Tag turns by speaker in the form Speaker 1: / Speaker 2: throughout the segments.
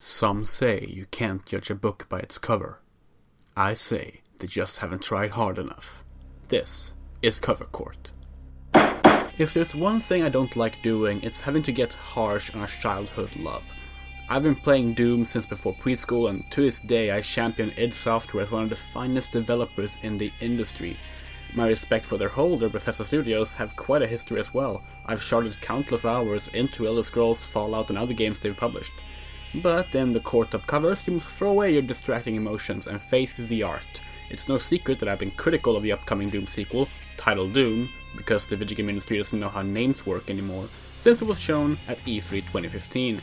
Speaker 1: Some say you can't judge a book by its cover. I say they just haven't tried hard enough. This is Cover Court. If there's one thing I don't like doing, it's having to get harsh on a childhood love. I've been playing Doom since before preschool, and to this day I champion id Software as one of the finest developers in the industry. My respect for their holder, Bethesda Studios, have quite a history as well. I've sharded countless hours into Elder Scrolls, Fallout and other games they've published. But in the court of covers, you must throw away your distracting emotions and face the art. It's no secret that I've been critical of the upcoming Doom sequel, titled Doom, because the video game industry doesn't know how names work anymore, since it was shown at E3 2015.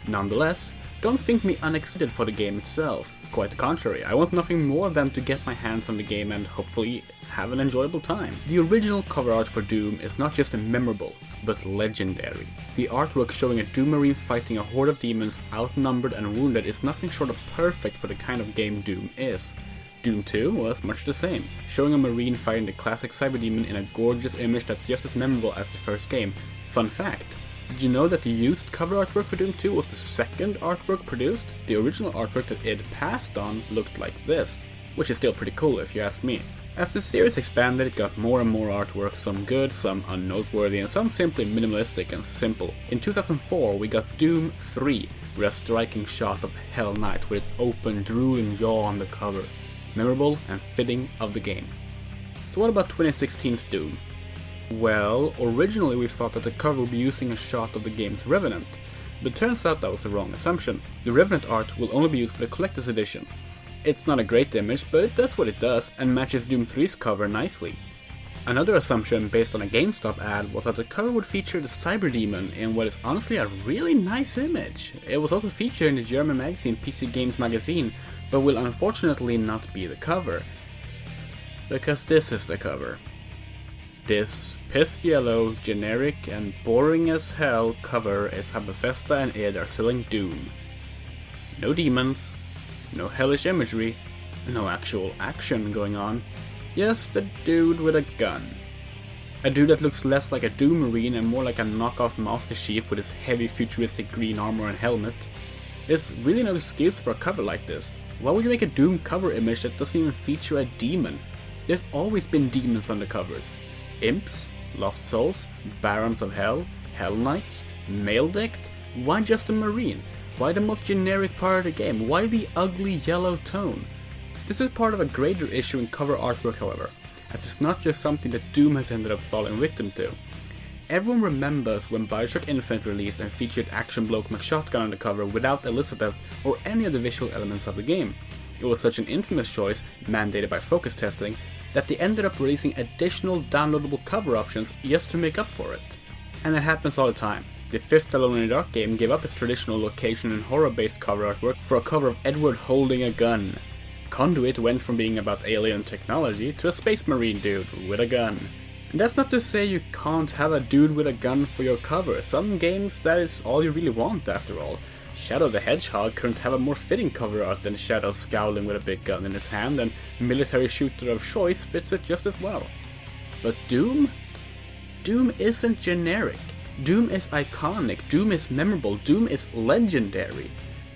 Speaker 1: Nonetheless, don't think me unexcited for the game itself. Quite the contrary, I want nothing more than to get my hands on the game and hopefully have an enjoyable time. The original cover art for Doom is not just memorable, but legendary. The artwork showing a Doom Marine fighting a horde of demons outnumbered and wounded is nothing short of perfect for the kind of game Doom is. Doom 2 was much the same, showing a Marine fighting the classic Cyberdemon in a gorgeous image that's just as memorable as the first game. Fun fact, did you know that the used cover artwork for Doom 2 was the second artwork produced? The original artwork that id passed on looked like this, which is still pretty cool if you ask me. As the series expanded, it got more and more artwork, some good, some unnoteworthy, and some simply minimalistic and simple. In 2004, we got Doom 3, with a striking shot of the Hell Knight with its open, drooling jaw on the cover. Memorable and fitting of the game. So what about 2016's Doom? Well, originally we thought that the cover would be using a shot of the game's Revenant, but it turns out that was the wrong assumption. The Revenant art will only be used for the Collector's Edition. It's not a great image, but it does what it does and matches Doom 3's cover nicely. Another assumption based on a GameStop ad was that the cover would feature the Cyberdemon in what is honestly a really nice image. It was also featured in the German magazine PC Games Magazine, but will unfortunately not be the cover. Because this is the cover. This piss yellow, generic and boring as hell cover is how Bethesda and id are selling Doom. No demons, no hellish imagery, no actual action going on, just a dude with a gun. A dude that looks less like a Doom Marine and more like a knockoff Master Chief with his heavy futuristic green armor and helmet. There's really no excuse for a cover like this. Why would you make a Doom cover image that doesn't even feature a demon? There's always been demons on the covers. Imps, Lost Souls, Barons of Hell, Hell Knights, Male-decked? Why just a Marine? Why the most generic part of the game? Why the ugly yellow tone? This is part of a greater issue in cover artwork, however, as it's not just something that Doom has ended up falling victim to. Everyone remembers when Bioshock Infinite released and featured Action Bloke McShotgun on the cover without Elizabeth or any of the visual elements of the game. It was such an infamous choice, mandated by focus testing, that they ended up releasing additional downloadable cover options just to make up for it. And it happens all the time. The fifth Alone in the Dark game gave up its traditional location and horror-based cover artwork for a cover of Edward holding a gun. Conduit went from being about alien technology to a space marine dude with a gun. And that's not to say you can't have a dude with a gun for your cover. Some games that is all you really want after all. Shadow the Hedgehog couldn't have a more fitting cover art than Shadow scowling with a big gun in his hand, and military shooter of choice fits it just as well. But Doom? Doom isn't generic. Doom is iconic. Doom is memorable. Doom is legendary.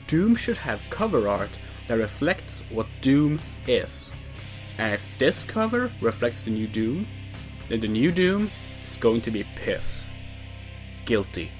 Speaker 1: Doom should have cover art that reflects what Doom is. And if this cover reflects the new Doom, then the new Doom is going to be piss. Guilty.